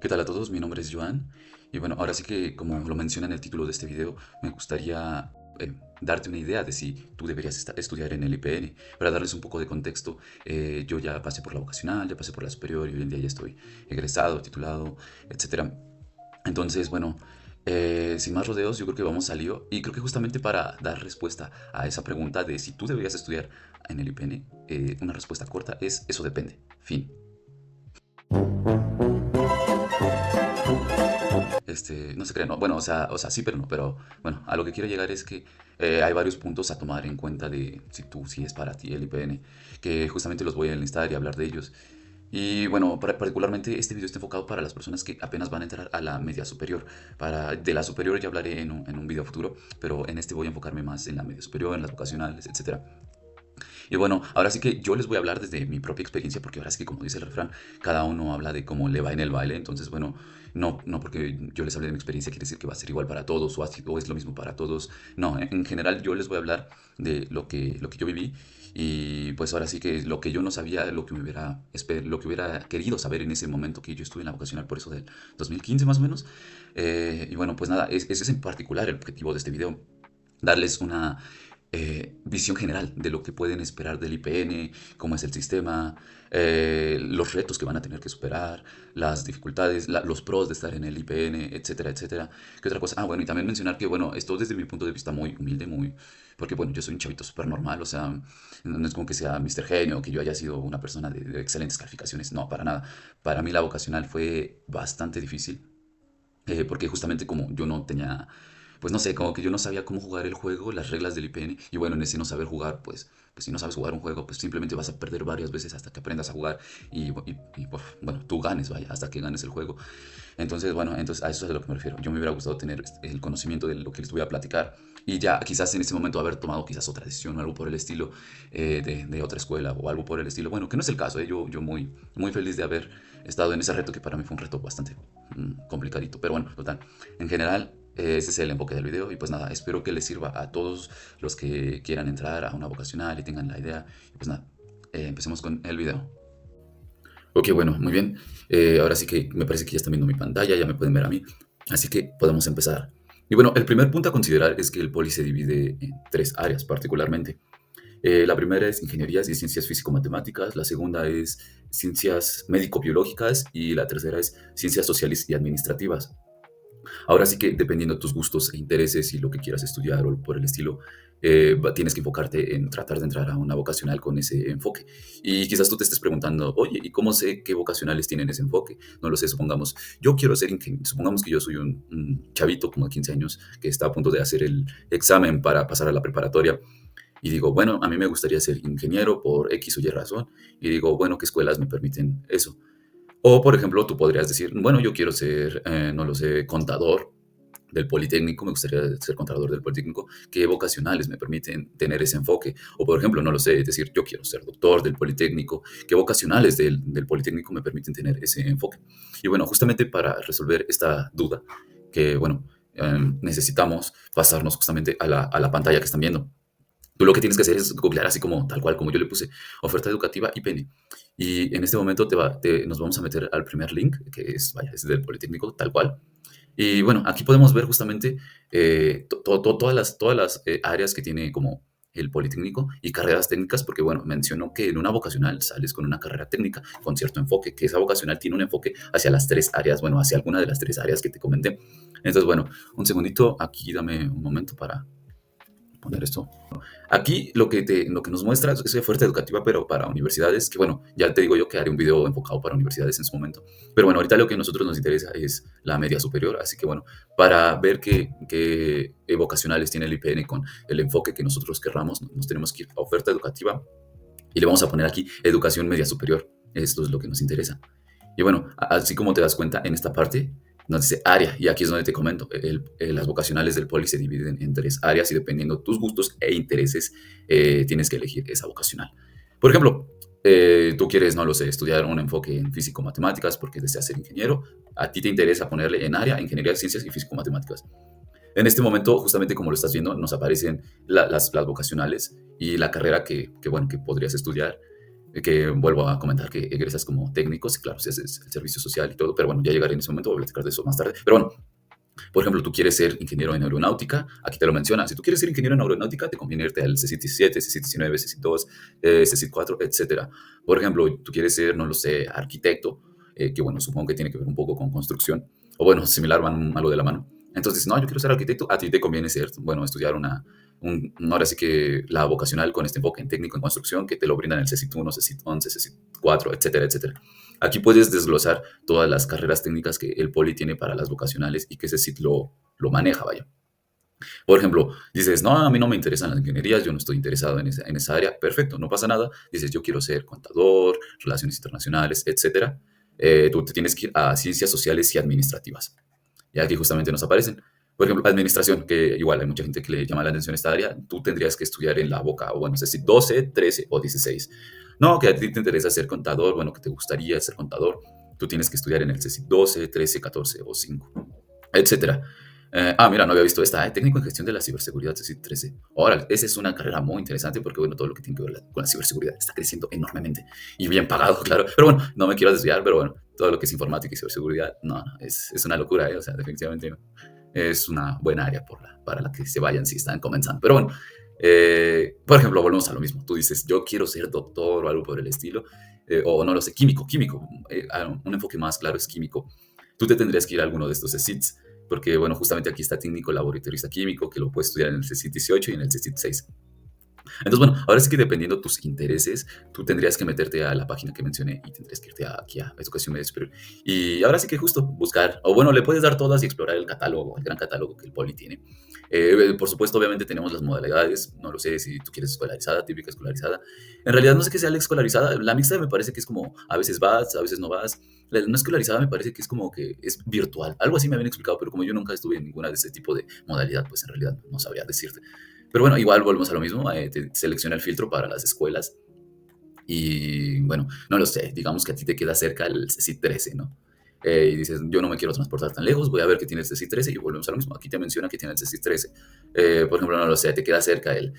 ¿Qué tal a todos? Mi nombre es Joan y bueno, ahora sí que como lo menciona en el título de este video, me gustaría darte una idea de si tú deberías estudiar en el IPN. Para darles un poco de contexto, yo ya pasé por la vocacional, ya pasé por la superior y hoy en día ya estoy egresado, titulado, etcétera. Entonces, bueno, sin más rodeos, yo creo que vamos al lío y creo que justamente para dar respuesta a esa pregunta de si tú deberías estudiar en el IPN, una respuesta corta es eso depende, fin. No se cree, no. Bueno, o sea, sí, pero no. Pero bueno, a lo que quiero llegar es que hay varios puntos a tomar en cuenta de si es para ti el IPN, que justamente los voy a enlistar y hablar de ellos. Y bueno, particularmente este video está enfocado para las personas que apenas van a entrar a la media superior. De la superior ya hablaré en un video futuro, pero en este voy a enfocarme más en la media superior, en las vocacionales, etcétera. Y bueno, ahora sí que yo les voy a hablar desde mi propia experiencia, porque ahora sí que como dice el refrán, cada uno habla de cómo le va en el baile. Entonces, bueno, no porque yo les hable de mi experiencia quiere decir que va a ser igual para todos o es lo mismo para todos. No, en general yo les voy a hablar de lo que yo viví y pues ahora sí que lo que yo no sabía, lo que hubiera querido saber en ese momento que yo estuve en la vocacional, por eso del 2015 más o menos. Y bueno, pues nada, ese es en particular el objetivo de este video, darles una visión general de lo que pueden esperar del IPN, cómo es el sistema, los retos que van a tener que superar, las dificultades, los pros de estar en el IPN, etcétera, etcétera. ¿Qué otra cosa? Ah, bueno, y también mencionar que, bueno, esto desde mi punto de vista muy humilde, porque, bueno, yo soy un chavito súper normal, o sea, no es como que sea Mr. Genio, que yo haya sido una persona de excelentes calificaciones, no, para nada. Para mí la vocacional fue bastante difícil, porque justamente como yo no tenía, pues no sé, como que yo no sabía cómo jugar el juego, las reglas del IPN, y bueno, en ese no saber jugar, pues si no sabes jugar un juego, pues simplemente vas a perder varias veces hasta que aprendas a jugar y bueno, tú ganes, vaya, hasta que ganes el juego. Entonces, bueno, entonces a eso es a lo que me refiero. Yo me hubiera gustado tener el conocimiento de lo que les voy a platicar y ya quizás en ese momento haber tomado quizás otra decisión o algo por el estilo, de otra escuela o algo por el estilo. Bueno, que no es el caso, yo muy feliz de haber estado en ese reto que para mí fue un reto bastante complicadito. Pero bueno, total. En general, ese es el enfoque del video y pues nada, espero que les sirva a todos los que quieran entrar a una vocacional y tengan la idea. Y pues nada, empecemos con el video. Ok, bueno, muy bien. Ahora sí que me parece que ya están viendo mi pantalla, ya me pueden ver a mí. Así que podemos empezar. Y bueno, el primer punto a considerar es que el poli se divide en tres áreas particularmente. La primera es ingenierías y ciencias físico-matemáticas, la segunda es ciencias médico-biológicas y la tercera es ciencias sociales y administrativas. Ahora sí que dependiendo de tus gustos e intereses y lo que quieras estudiar o por el estilo, tienes que enfocarte en tratar de entrar a una vocacional con ese enfoque. Y quizás tú te estés preguntando, oye, ¿y cómo sé qué vocacionales tienen ese enfoque? No lo sé, supongamos, yo quiero ser ingeniero, supongamos que yo soy un chavito como de 15 años que está a punto de hacer el examen para pasar a la preparatoria. Y digo, bueno, a mí me gustaría ser ingeniero por X o Y razón. Y digo, bueno, ¿qué escuelas me permiten eso? O, por ejemplo, tú podrías decir, bueno, yo quiero ser, no lo sé, contador del Politécnico, me gustaría ser contador del Politécnico, ¿qué vocacionales me permiten tener ese enfoque? O, por ejemplo, no lo sé, es decir, yo quiero ser doctor del Politécnico, ¿qué vocacionales del Politécnico me permiten tener ese enfoque? Y bueno, justamente para resolver esta duda, que bueno, necesitamos pasarnos justamente a la pantalla que están viendo. Tú lo que tienes que hacer es googlear así como tal cual, como yo le puse, oferta educativa IPN. Y en este momento nos vamos a meter al primer link, que es, vaya, es del Politécnico, tal cual. Y bueno, aquí podemos ver justamente todas las áreas que tiene como el Politécnico y carreras técnicas, porque bueno, mencionó que en una vocacional sales con una carrera técnica con cierto enfoque, que esa vocacional tiene un enfoque hacia las tres áreas, bueno, hacia alguna de las tres áreas que te comenté. Entonces, bueno, un segundito, aquí dame un momento para poner esto. Aquí lo que nos muestra es oferta educativa, pero para universidades, que bueno, ya te digo yo que haré un video enfocado para universidades en su momento. Pero bueno, ahorita lo que a nosotros nos interesa es la media superior, así que bueno, para ver qué vocacionales tiene el IPN con el enfoque que nosotros querramos, nos tenemos que ir a oferta educativa y le vamos a poner aquí educación media superior. Esto es lo que nos interesa. Y bueno, así como te das cuenta en esta parte, nos dice área, y aquí es donde te comento, las vocacionales del poli se dividen en tres áreas y dependiendo de tus gustos e intereses, tienes que elegir esa vocacional. Por ejemplo, tú quieres, no lo sé, estudiar un enfoque en físico-matemáticas porque deseas ser ingeniero, a ti te interesa ponerle en área ingeniería de ciencias y físico-matemáticas. En este momento, justamente como lo estás viendo, nos aparecen las vocacionales y la carrera bueno, que podrías estudiar. que vuelvo a comentar que egresas como técnicos, claro, si haces el servicio social y todo, pero bueno, ya llegaré en ese momento, voy a platicar de eso más tarde. Pero bueno, por ejemplo, tú quieres ser ingeniero en aeronáutica, aquí te lo menciona. Si tú quieres ser ingeniero en aeronáutica, te conviene irte al CSIC 17, CSIC 19, CSIC 2, CSIC 4, etcétera. Por ejemplo, tú quieres ser, no lo sé, arquitecto, que bueno, supongo que tiene que ver un poco con construcción, o bueno, similar, van algo de la mano. Entonces, no, yo quiero ser arquitecto, a ti te conviene ser, bueno, estudiar ahora sí que la vocacional con este enfoque en técnico en construcción que te lo brindan el CSIC 1, CSIC 11, CSIC 4, etcétera, etcétera. Aquí puedes desglosar todas las carreras técnicas que el Poli tiene para las vocacionales y que ese sitio lo maneja, vaya. Por ejemplo, dices, no, a mí no me interesan las ingenierías, yo no estoy interesado en esa área, perfecto, no pasa nada. Dices, yo quiero ser contador, relaciones internacionales, etcétera. Tú te tienes que ir a ciencias sociales y administrativas. Y aquí justamente nos aparecen. Por ejemplo, administración, que igual hay mucha gente que le llama la atención esta área, tú tendrías que estudiar en la boca, o bueno, no sé si 12, 13 o 16. No, que a ti te interesa ser contador, bueno, que te gustaría ser contador, tú tienes que estudiar en el CSIC 12, 13, 14 o 5, etcétera. Mira, no había visto esta, técnico en gestión de la ciberseguridad, CSIC 13. Ahora, esa es una carrera muy interesante porque, bueno, todo lo que tiene que ver con la ciberseguridad está creciendo enormemente y bien pagado, claro. Pero bueno, no me quiero desviar, pero bueno, todo lo que es informática y ciberseguridad, no, no, es una locura, o sea, definitivamente no. Es una buena área para la que se vayan si están comenzando. Pero bueno, por ejemplo, volvemos a lo mismo. Tú dices, yo quiero ser doctor o algo por el estilo, o no lo sé, químico. Un enfoque más claro es químico. Tú te tendrías que ir a alguno de estos CSITs, porque, bueno, justamente aquí está técnico laboratorista químico, que lo puedes estudiar en el CSIT 18 y en el CSIT 6. Entonces, bueno, ahora sí que dependiendo de tus intereses, tú tendrías que meterte a la página que mencioné y tendrías que irte aquí a Educación Media Superior. Y ahora sí que justo buscar, o bueno, le puedes dar todas y explorar el catálogo, el gran catálogo que el Poli tiene. Por supuesto, obviamente tenemos las modalidades, no lo sé si tú quieres escolarizada, típica escolarizada. En realidad no sé qué sea la escolarizada, la mixta me parece que es como a veces vas, a veces no vas. La no escolarizada me parece que es como que es virtual, algo así me habían explicado, pero como yo nunca estuve en ninguna de ese tipo de modalidad, pues en realidad no sabría decirte. Pero bueno, igual volvemos a lo mismo, te selecciona el filtro para las escuelas y bueno, no lo sé, digamos que a ti te queda cerca el CSIC 13, ¿no? Y dices, yo no me quiero transportar tan lejos, voy a ver qué tiene el CSIC 13 y volvemos a lo mismo. Aquí te menciona que tiene el CSIC 13. Por ejemplo, no lo sé, te queda cerca el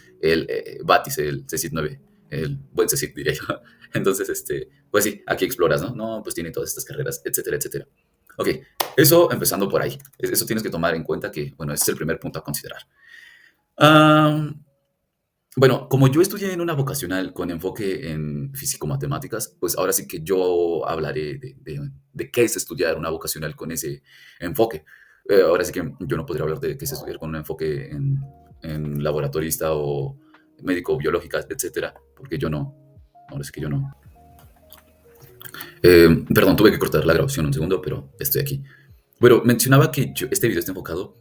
BATIS, el CSIC 9, el buen CSIC diría yo. Entonces, pues sí, aquí exploras, ¿no? No, pues tiene todas estas carreras, etcétera, etcétera. Ok, eso empezando por ahí. Eso tienes que tomar en cuenta que, bueno, ese es el primer punto a considerar. Ah, bueno, como yo estudié en una vocacional con enfoque en físico-matemáticas, pues ahora sí que yo hablaré de qué es estudiar una vocacional con ese enfoque. Ahora sí que yo no podría hablar de qué es estudiar con un enfoque en laboratorista o médico-biológica, etcétera, porque yo no, ahora sí que yo no. Perdón, tuve que cortar la grabación un segundo, pero estoy aquí. Bueno, mencionaba que este video está enfocado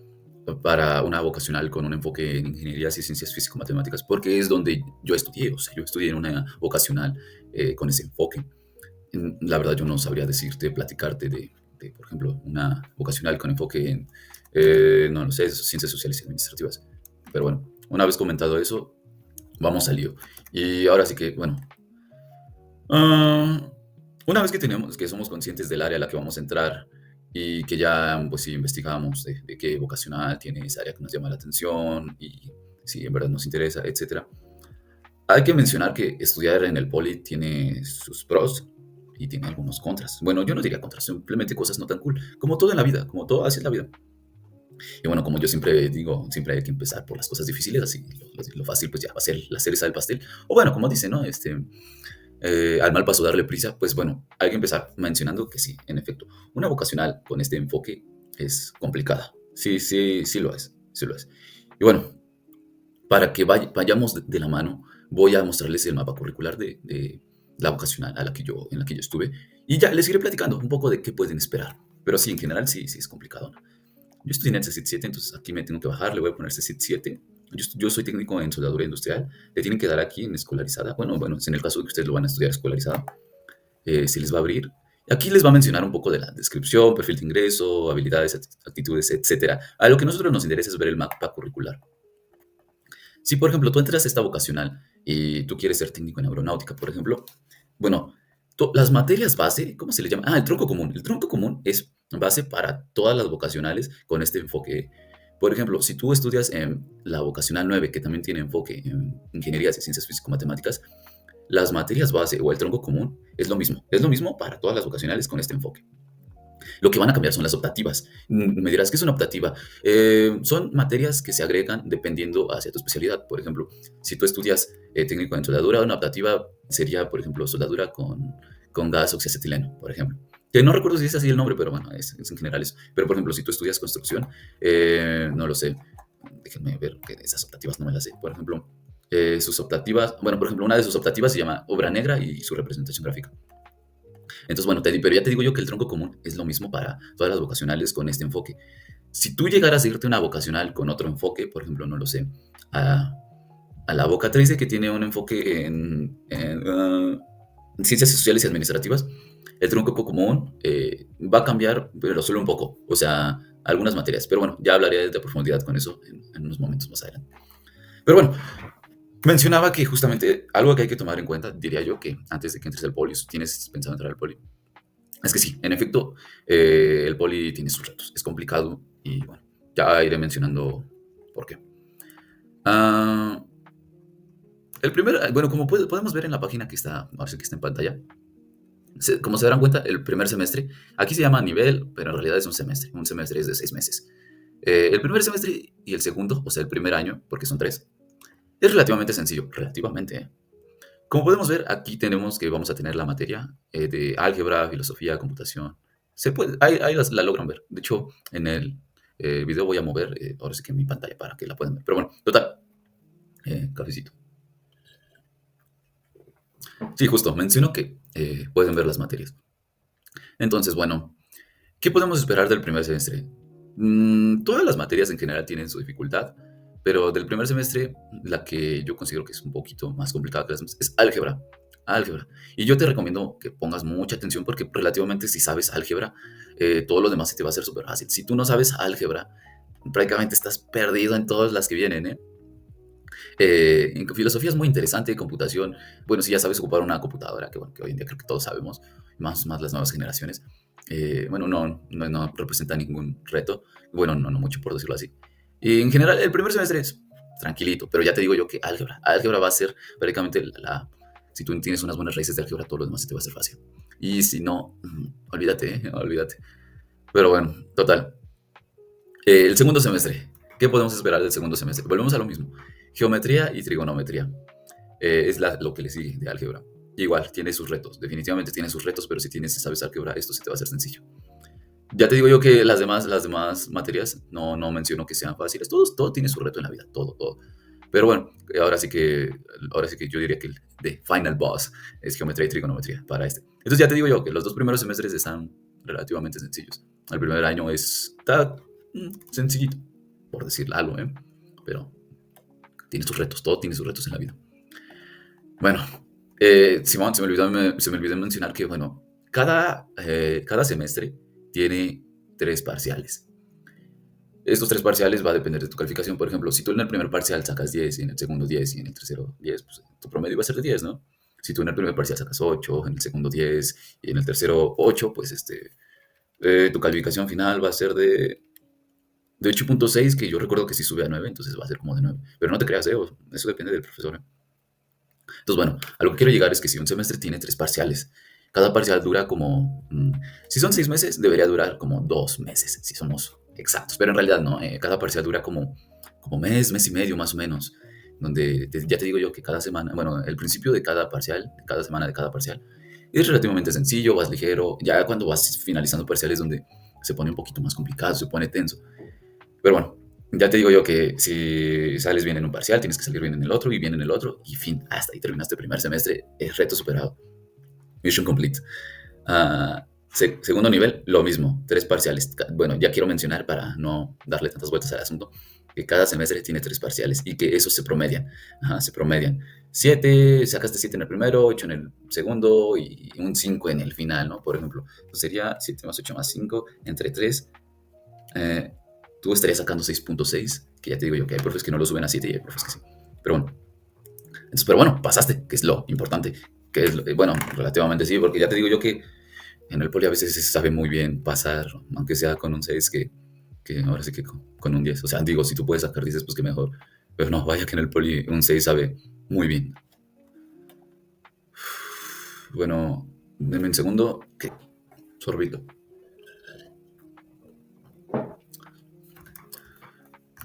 para una vocacional con un enfoque en ingenierías y ciencias físico-matemáticas, porque es donde yo estudié, o sea, yo estudié en una vocacional con ese enfoque. La verdad, yo no sabría decirte, platicarte por ejemplo, una vocacional con enfoque en, no lo sé, ciencias sociales y administrativas. Pero bueno, una vez comentado eso, vamos al lío. Y ahora sí que, bueno, Ah, una vez que tenemos, que somos conscientes del área a la que vamos a entrar y que ya, pues sí, investigamos de qué vocacional tiene esa área que nos llama la atención y si en verdad nos interesa, etcétera. Hay que mencionar que estudiar en el Poli tiene sus pros y tiene algunos contras. Bueno, yo no diría contras, simplemente cosas no tan cool, como todo en la vida, como todo así es la vida. Y bueno, como yo siempre digo, siempre hay que empezar por las cosas difíciles, así lo fácil pues ya va a ser la cereza del pastel. O bueno, como dice, ¿no? Al mal paso darle prisa, pues bueno, hay que empezar mencionando que sí, en efecto, una vocacional con este enfoque es complicada. Sí, sí, sí lo es, sí lo es. Y bueno, para que vayamos de la mano, voy a mostrarles el mapa curricular de la vocacional en la que yo estuve y ya les iré platicando un poco de qué pueden esperar. Pero sí, en general sí, sí es complicado, ¿no? Yo estudié en el CSIT 7, entonces aquí me tengo que bajar, le voy a poner CSIT 7. Yo soy técnico en soldadura industrial, le tienen que dar aquí en escolarizada. Bueno, en el caso de que ustedes lo van a estudiar escolarizada, se les va a abrir. Aquí les va a mencionar un poco de la descripción, perfil de ingreso, habilidades, actitudes, etcétera. A lo que a nosotros nos interesa es ver el mapa curricular. Si, por ejemplo, tú entras a esta vocacional y tú quieres ser técnico en aeronáutica, por ejemplo, bueno, las materias base, ¿cómo se le llama? El tronco común. El tronco común es base para todas las vocacionales con este enfoque. Por ejemplo, si tú estudias en la vocacional 9, que también tiene enfoque en ingenierías y ciencias físico-matemáticas, las materias base o el tronco común es lo mismo. Es lo mismo para todas las vocacionales con este enfoque. Lo que van a cambiar son las optativas. Me dirás, ¿qué es una optativa? Son materias que se agregan dependiendo hacia tu especialidad. Por ejemplo, si tú estudias técnico en soldadura, una optativa sería, por ejemplo, soldadura con gas oxiacetileno, por ejemplo. Que no recuerdo si es así el nombre, pero bueno, es en general eso. Pero, por ejemplo, si tú estudias construcción, no lo sé. Déjenme ver que esas optativas no me las sé. Por ejemplo, sus optativas, bueno, por ejemplo, una de sus optativas se llama obra negra y su representación gráfica. Entonces, bueno, pero ya te digo yo que el tronco común es lo mismo para todas las vocacionales con este enfoque. Si tú llegaras a irte a una vocacional con otro enfoque, por ejemplo, no lo sé, a, a la Voca 13 que tiene un enfoque en ciencias sociales y administrativas, el tronco común va a cambiar, pero solo un poco, o sea, algunas materias. Pero bueno, ya hablaré de profundidad con eso en unos momentos más adelante. Pero bueno, mencionaba que justamente algo que hay que tomar en cuenta, diría yo, que antes de que entres al poli, si tienes pensado entrar al poli, es que sí, en efecto, el poli tiene sus retos. Es complicado y bueno, ya iré mencionando por qué. Ah, el primer, bueno, como podemos ver en la página que está, ahora sí que está en pantalla, como se darán cuenta, el primer semestre, aquí se llama nivel, pero en realidad es un semestre. Un semestre es de 6 meses. El primer semestre y el segundo, o sea, el primer año, porque son tres, es relativamente sencillo, relativamente, ¿eh? Como podemos ver, aquí tenemos que vamos a tener la materia de álgebra, filosofía, computación. Se puede, ahí la logran ver. De hecho, en el video voy a mover, ahora sí que mi pantalla para que la puedan ver. Pero bueno, total, cafecito. Sí, justo, menciono que pueden ver las materias. Entonces, bueno, ¿qué podemos esperar del primer semestre? Todas las materias en general tienen su dificultad, pero del primer semestre, la que yo considero que es un poquito más complicada que las demás es álgebra. Álgebra. Y yo te recomiendo que pongas mucha atención porque relativamente si sabes álgebra, todo lo demás se te va a hacer súper fácil. Si tú no sabes álgebra, prácticamente estás perdido en todas las que vienen, ¿eh? En filosofía es muy interesante, computación, bueno, si ya sabes ocupar una computadora, que, bueno, que hoy en día creo que todos sabemos, más las nuevas generaciones, bueno, no representa ningún reto, bueno, no mucho por decirlo así. Y en general, el primer semestre es tranquilito, pero ya te digo yo que álgebra va a ser prácticamente si tú tienes unas buenas raíces de álgebra, todo lo demás se te va a hacer fácil. Y si no, olvídate, olvídate. Pero bueno, total. El segundo semestre. ¿Qué podemos esperar del segundo semestre? Volvemos a lo mismo. Geometría y trigonometría. Es lo que le sigue de álgebra. Igual, tiene sus retos. Definitivamente tiene sus retos, pero si sabes álgebra, esto se te va a hacer sencillo. Ya te digo yo que las demás materias no menciono que sean fáciles. Todo tiene su reto en la vida. Todo. Pero bueno, ahora sí que yo diría que el de Final Boss es geometría y trigonometría para este. Entonces ya te digo yo que los dos primeros semestres están relativamente sencillos. El primer año está sencillito, por decirlo algo, ¿eh? Pero tiene sus retos, todo tiene sus retos en la vida. Bueno, Simón, se me olvidó mencionar que, bueno, cada semestre tiene 3 parciales. Estos 3 parciales va a depender de tu calificación. Por ejemplo, si tú en el primer parcial sacas 10 y en el segundo 10 y en el tercero 10, pues tu promedio va a ser de 10, ¿no? Si tú en el primer parcial sacas 8, en el segundo 10 y en el tercero 8, pues tu calificación final va a ser de 8.6, que yo recuerdo que sí sube a 9, entonces va a ser como de 9. Pero no te creas, eso depende del profesor. Entonces, bueno, a lo que quiero llegar es que si un semestre tiene 3 parciales, cada parcial dura como, si son 6 meses, debería durar como 2 meses, si somos exactos. Pero en realidad no, cada parcial dura como mes y medio más o menos, donde ya te digo yo que cada semana, bueno, el principio de cada parcial, de cada semana de cada parcial, es relativamente sencillo, vas ligero. Ya cuando vas finalizando parciales donde se pone un poquito más complicado, se pone tenso. Pero bueno, ya te digo yo que si sales bien en un parcial, tienes que salir bien en el otro y bien en el otro, y fin, hasta ahí terminaste el primer semestre, es reto superado. Mission complete. Segundo nivel, lo mismo, 3 parciales. Bueno, ya quiero mencionar para no darle tantas vueltas al asunto, que cada semestre tiene 3 parciales y que esos se promedian. Ajá, se promedian. 7, sacaste 7 en el primero, 8 en el segundo y un 5 en el final, ¿no? Por ejemplo, pues sería 7 más 8 más 5 entre 3. eh, Tú estarías sacando 6.6, que ya te digo yo que hay profes que no lo suben a 7 y hay profes que sí. Pero bueno, pero bueno, pasaste, que es lo importante. Que es bueno, relativamente sí, porque ya te digo yo que en el poli a veces se sabe muy bien pasar, aunque sea con un 6, que ahora sí que con un 10. O sea, digo, si tú puedes sacar 10, pues que mejor. Pero no, vaya que en el poli un 6 sabe muy bien. Bueno, denme un segundo. ¿Qué? Sorbito.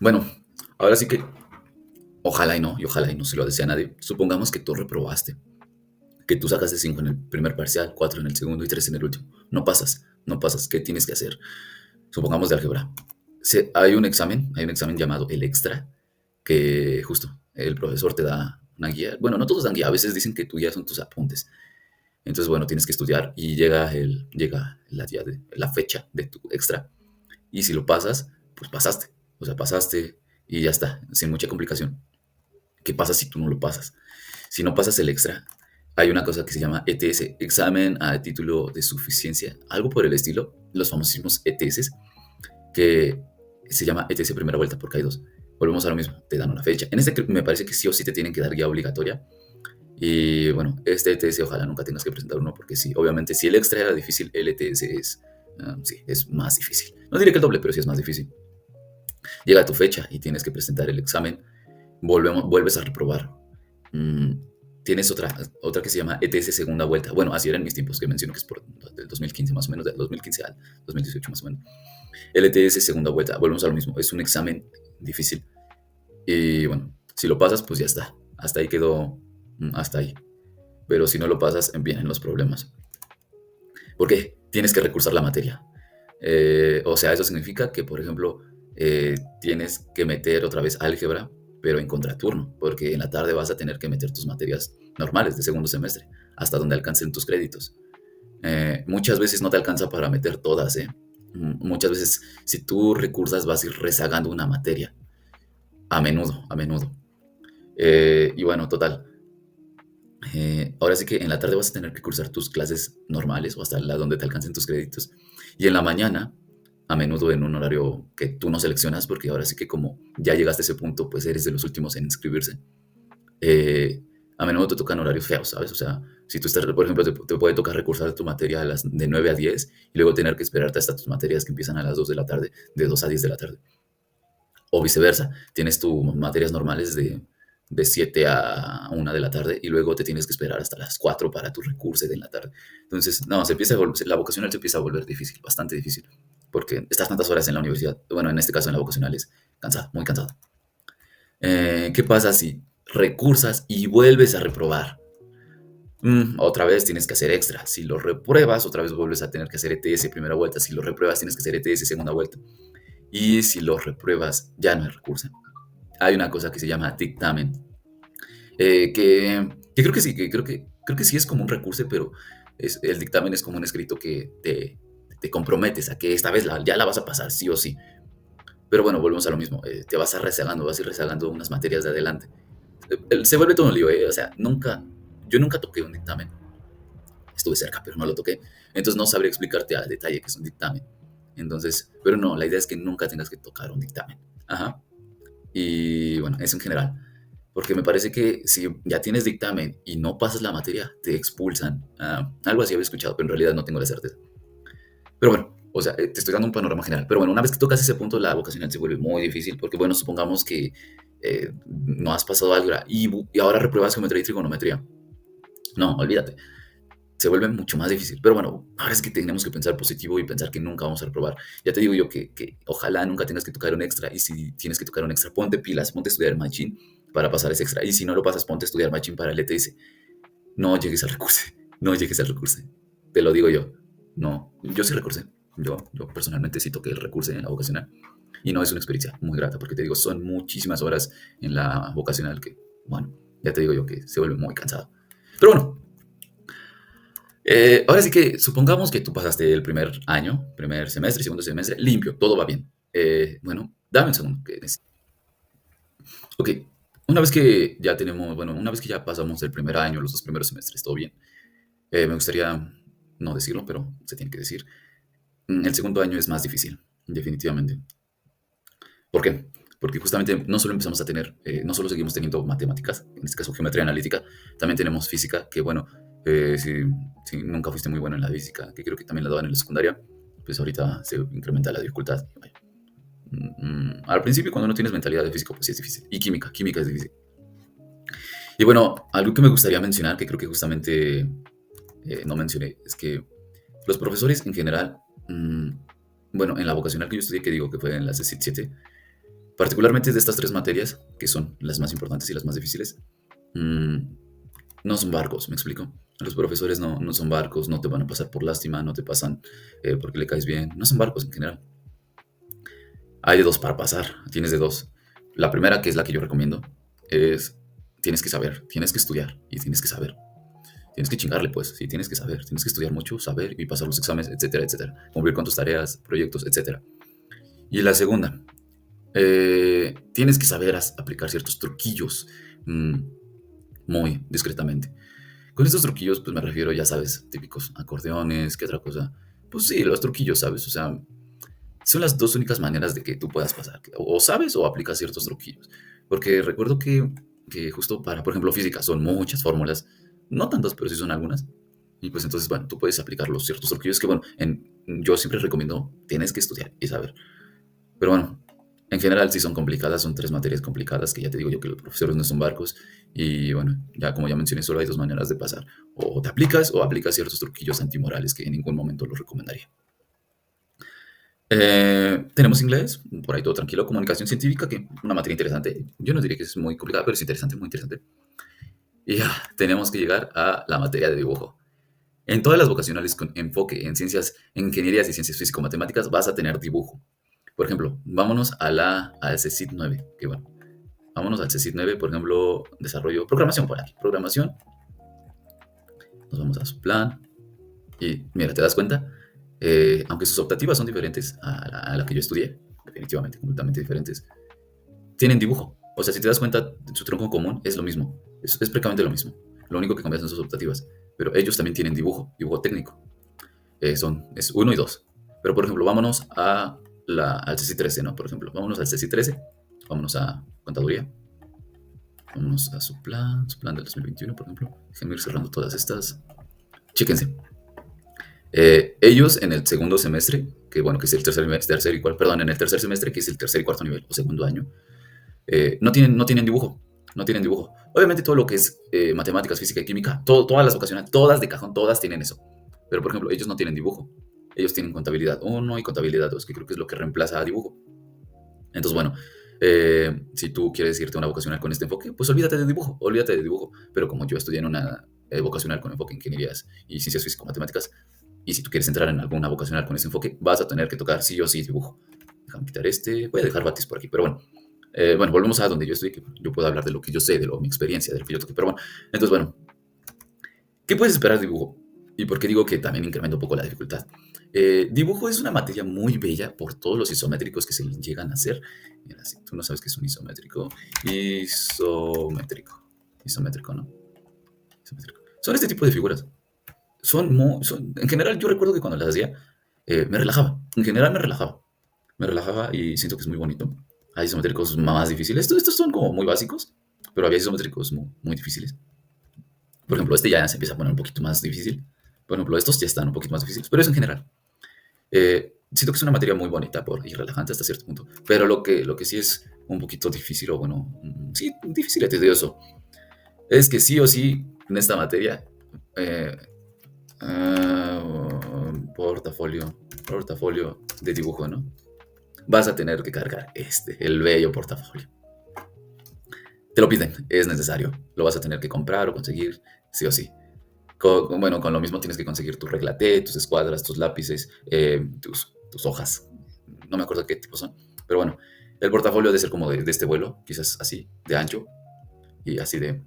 Bueno, ahora sí que ojalá y no se lo desea a nadie. Supongamos que tú reprobaste, que tú sacaste 5 en el primer parcial, 4 en el segundo y 3 en el último. No pasas, no pasas. ¿Qué tienes que hacer? Supongamos de álgebra. Hay un examen llamado el extra, que justo el profesor te da una guía. Bueno, no todos dan guía, a veces dicen que tu guía son tus apuntes. Entonces, bueno, tienes que estudiar y llega la fecha de tu extra. Y si lo pasas, pues pasaste. O sea, pasaste y ya está, sin mucha complicación. ¿Qué pasa si tú no lo pasas? Si no pasas el extra, hay una cosa que se llama ETS, examen a título de suficiencia, algo por el estilo, los famosísimos ETS, que se llama ETS primera vuelta porque hay dos. Volvemos a lo mismo, te dan una fecha. En este me parece que sí o sí te tienen que dar guía obligatoria. Y bueno, este ETS ojalá nunca tengas que presentar uno porque sí, obviamente si el extra era difícil, el ETS sí, es más difícil. No diré que el doble, pero sí es más difícil. Llega tu fecha y tienes que presentar el examen, vuelves a reprobar. Mm, Tienes otra que se llama ETS segunda vuelta. Bueno, así eran mis tiempos, que menciono que es por del 2015 más o menos, del 2015 al 2018 más o menos. El ETS segunda vuelta, volvemos a lo mismo, es un examen difícil. Y bueno, si lo pasas, pues ya está. Hasta ahí quedó, hasta ahí. Pero si no lo pasas, vienen los problemas. ¿Por qué? Tienes que recursar la materia. O sea, eso significa que, por ejemplo, tienes que meter otra vez álgebra, pero en contraturno, porque en la tarde vas a tener que meter tus materias normales de segundo semestre, hasta donde alcancen tus créditos. Muchas veces no te alcanza para meter todas, ¿eh? Muchas veces, si tú recursas, vas a ir rezagando una materia, a menudo, a menudo. Y bueno, total. Ahora sí que en la tarde vas a tener que cursar tus clases normales o hasta la donde te alcancen tus créditos. Y en la mañana, a menudo en un horario que tú no seleccionas, porque ahora sí que como ya llegaste a ese punto, pues eres de los últimos en inscribirse. eh, a menudo te tocan horarios feos, ¿sabes? O sea, si tú estás, por ejemplo, te puede tocar recursar tu materia de 9 a 10 y luego tener que esperarte hasta tus materias que empiezan a las 2 de la tarde, de 2 a 10 de la tarde. O viceversa, tienes tus materias normales de 7 a 1 de la tarde y luego te tienes que esperar hasta las 4 para tu recurso de la tarde. Entonces, no, la vocacional se empieza a volver difícil, bastante difícil, porque estás tantas horas en la universidad, bueno, en este caso en la vocacional es cansado, muy cansado. ¿Qué pasa si recursas y vuelves a reprobar? Otra vez tienes que hacer extra. Si lo repruebas, otra vez vuelves a tener que hacer ETS primera vuelta. Si lo repruebas, tienes que hacer ETS segunda vuelta. Y si lo repruebas, ya no hay recurso. Hay una cosa que se llama dictamen, que creo que sí, creo que sí es como un recurso, pero el dictamen es como un escrito que te comprometes a que esta vez ya la vas a pasar, sí o sí. Pero bueno, volvemos a lo mismo, te vas a ir rezagando unas materias de adelante. Se vuelve todo un lío, o sea, yo nunca toqué un dictamen, estuve cerca, pero no lo toqué, entonces no sabría explicarte al detalle qué es un dictamen. Entonces, pero no, la idea es que nunca tengas que tocar un dictamen. Ajá. Y bueno, eso en general. Porque me parece que si ya tienes dictamen y no pasas la materia, te expulsan. Algo así había escuchado, pero en realidad no tengo la certeza. Pero bueno, o sea, te estoy dando un panorama general. Pero bueno, una vez que tocas ese punto, la vocacional se vuelve muy difícil. Porque bueno, supongamos que no has pasado álgebra y ahora repruebas geometría y trigonometría. No, olvídate, se vuelve mucho más difícil. Pero bueno, ahora es que tenemos que pensar positivo y pensar que nunca vamos a reprobar. Ya te digo yo que ojalá nunca tengas que tocar un extra. Y si tienes que tocar un extra, ponte pilas, ponte a estudiar Machine para pasar ese extra. Y si no lo pasas, ponte a estudiar Machine para el ETS. No llegues al recurso. No llegues al recurso. Te lo digo yo. No, yo sí recursé. Yo personalmente sí toqué el recurso en la vocacional. Y no es una experiencia muy grata, porque te digo, son muchísimas horas en la vocacional que, bueno, ya te digo yo que se vuelve muy cansado. Pero bueno, ahora sí que supongamos que tú pasaste el primer año, primer semestre, segundo semestre, limpio, todo va bien. Bueno, dame un segundo. Ok, una vez que ya tenemos, bueno, una vez que ya pasamos el primer año, los dos primeros semestres, todo bien, me gustaría no decirlo, pero se tiene que decir. El segundo año es más difícil, definitivamente. ¿Por qué? Porque justamente no solo empezamos a tener, no solo seguimos teniendo matemáticas, en este caso geometría analítica, también tenemos física, que bueno, si nunca fuiste muy bueno en la física, que creo que también la daban en la secundaria, pues ahorita se incrementa la dificultad. Al principio, cuando no tienes mentalidad de físico, pues sí es difícil. Y química es difícil. Y bueno, algo que me gustaría mencionar, que creo que justamente no mencioné es que los profesores en general, bueno, en la vocacional que yo estudié, que digo que fue en la CECIT 7, particularmente de estas tres materias, que son las más importantes y las más difíciles, mm, no son barcos, ¿me explico? Los profesores no son barcos, no te van a pasar por lástima, no te pasan porque le caes bien, no son barcos en general. Hay de dos para pasar, tienes de dos. La primera, que es la que yo recomiendo, es tienes que saber, tienes que estudiar y tienes que saber. Tienes que chingarle, pues, sí, tienes que saber, tienes que estudiar mucho, saber y pasar los exámenes, etcétera, etcétera. Cumplir con tus tareas, proyectos, etcétera. Y la segunda, tienes que saber aplicar ciertos truquillos mm, muy discretamente. Con estos truquillos, pues me refiero, ya sabes, típicos acordeones, ¿qué otra cosa? Pues sí, los truquillos, ¿sabes? O sea, son las dos únicas maneras de que tú puedas pasar. O sabes o aplicas ciertos truquillos. Porque recuerdo que justo para, por ejemplo, física son muchas fórmulas, no tantas, pero sí son algunas. Y pues entonces, bueno, tú puedes aplicar los ciertos truquillos que, bueno, yo siempre recomiendo, tienes que estudiar y saber. Pero bueno, en general sí son complicadas, son tres materias complicadas, que ya te digo yo que los profesores no son barcos. Y bueno, ya como ya mencioné, solo hay dos maneras de pasar. O te aplicas o aplicas ciertos truquillos antimorales que en ningún momento los recomendaría. Tenemos inglés, por ahí todo tranquilo. Comunicación científica, que una materia interesante. Yo no diría que es muy complicada, pero es interesante, muy interesante. Y ya, tenemos que llegar a la materia de dibujo. En todas las vocacionales con enfoque en ciencias, en ingenierías y ciencias físico-matemáticas vas a tener dibujo. Por ejemplo, vámonos al CECIT 9, que bueno, vámonos al CECIT 9, por ejemplo, desarrollo, programación por aquí, programación, nos vamos a su plan, y mira, ¿te das cuenta? Aunque sus optativas son diferentes a la que yo estudié, definitivamente, completamente diferentes, tienen dibujo. O sea, si te das cuenta, su tronco común es lo mismo, es prácticamente lo mismo. Lo único que cambia son sus optativas, pero ellos también tienen dibujo, dibujo técnico. Es uno y dos. Pero, por ejemplo, vámonos al CECI 13, ¿no? Por ejemplo, vámonos al CECI 13, vámonos a contaduría, vámonos a su plan del 2021, por ejemplo. Déjenme ir cerrando todas estas. Chéquense. Ellos en el segundo semestre, que bueno, que es el tercer y cuarto, perdón, en el tercer semestre, que es el tercer y cuarto nivel, o segundo año, no tienen dibujo, no tienen dibujo. Obviamente todo lo que es matemáticas, física y química, todas las vocacionales, todas de cajón, todas tienen eso. Pero por ejemplo, ellos no tienen dibujo. Ellos tienen contabilidad uno y contabilidad 2, que creo que es lo que reemplaza a dibujo. Entonces, bueno, si tú quieres irte a una vocacional con este enfoque, pues olvídate de dibujo, olvídate de dibujo. Pero como yo estudié en una vocacional con enfoque en ingenierías y ciencias físico-matemáticas, y si tú quieres entrar en alguna vocacional con ese enfoque, vas a tener que tocar sí o sí dibujo. Déjame quitar este, voy a dejar Batis por aquí, pero bueno. Bueno, volvemos a donde yo estoy, que yo puedo hablar de lo que yo sé, mi experiencia, de lo que yo toqué, pero bueno. Entonces, bueno, ¿qué puedes esperar de dibujo? ¿Y por qué digo que también incrementa un poco la dificultad? Dibujo es una materia muy bella por todos los isométricos que se llegan a hacer. Mira, si tú no sabes qué es un isométrico, isométrico, ¿no? Isométrico. Son este tipo de figuras. En general, yo recuerdo que cuando las hacía, me relajaba. En general, me relajaba y siento que es muy bonito. Hay isométricos más difíciles. Estos son como muy básicos, pero había isométricos muy, muy difíciles. Por ejemplo, este ya se empieza a poner un poquito más difícil. Por ejemplo, estos ya están un poquito más difíciles, pero eso en general. Siento que es una materia muy bonita y relajante hasta cierto punto. Pero lo que sí es un poquito difícil, o bueno, sí, difícil y tedioso, es que sí o sí en esta materia, eh, portafolio de dibujo, ¿no? Vas a tener que cargar el bello portafolio. Te lo piden, es necesario. Lo vas a tener que comprar o conseguir, sí o sí. Bueno, con lo mismo tienes que conseguir tu regla T, tus escuadras, tus lápices, tus hojas. No me acuerdo qué tipo son. Pero bueno, el portafolio debe ser como de este vuelo, quizás así, de ancho y así de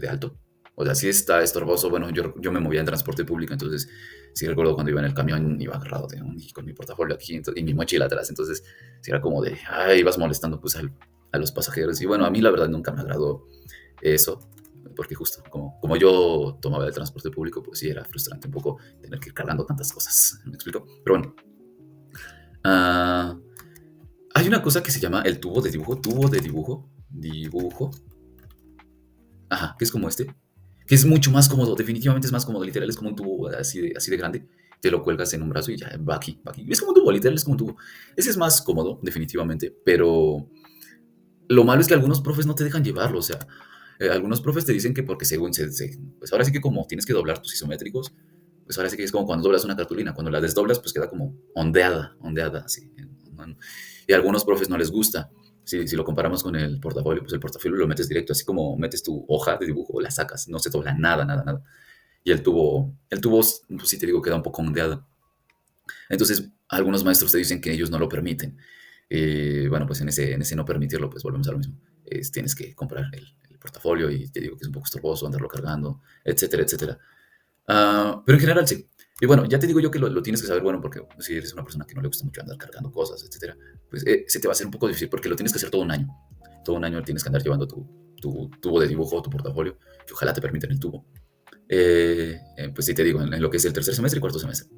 alto. O sea, si está estorboso, bueno, yo me movía en transporte público, entonces sí recuerdo cuando iba en el camión, iba agarrado con mi portafolio aquí y mi mochila atrás, entonces sí era como de, ay, ibas molestando pues a los pasajeros. Y bueno, a mí la verdad nunca me agradó eso, porque justo como yo tomaba el transporte público, pues sí era frustrante un poco tener que ir cargando tantas cosas, ¿me explico? Pero bueno, ah, hay una cosa que se llama el dibujo, ajá, que es como este, que es mucho más cómodo, definitivamente es más cómodo, literal es como un tubo así de grande, te lo cuelgas en un brazo y ya va aquí, va aquí. Es como un tubo, literal es como un tubo. Ese es más cómodo, definitivamente, pero lo malo es que algunos profes no te dejan llevarlo, o sea, algunos profes te dicen que porque según pues ahora sí que como tienes que doblar tus isométricos, pues ahora sí que es como cuando doblas una cartulina, cuando la desdoblas, pues queda como ondeada, ondeada, así. ¿No? Y a algunos profes no les gusta. Si lo comparamos con el portafolio, pues el portafolio lo metes directo, así como metes tu hoja de dibujo, la sacas, no se dobla nada, nada, nada. Y el tubo, pues sí te digo, queda un poco ondeado. Entonces, algunos maestros te dicen que ellos no lo permiten. Bueno, pues en ese no permitirlo, pues volvemos a lo mismo. Tienes que comprar el portafolio y te digo que es un poco estorboso andarlo cargando, etcétera, etcétera. Pero en general sí. Y bueno, ya te digo yo que lo tienes que saber, bueno, porque si eres una persona que no le gusta mucho andar cargando cosas, etcétera, pues se te va a hacer un poco difícil porque lo tienes que hacer todo un año. Todo un año tienes que andar llevando tu tubo de dibujo, tu portafolio, que ojalá te permitan el tubo. Pues sí te digo, en lo que es el tercer semestre y cuarto semestre.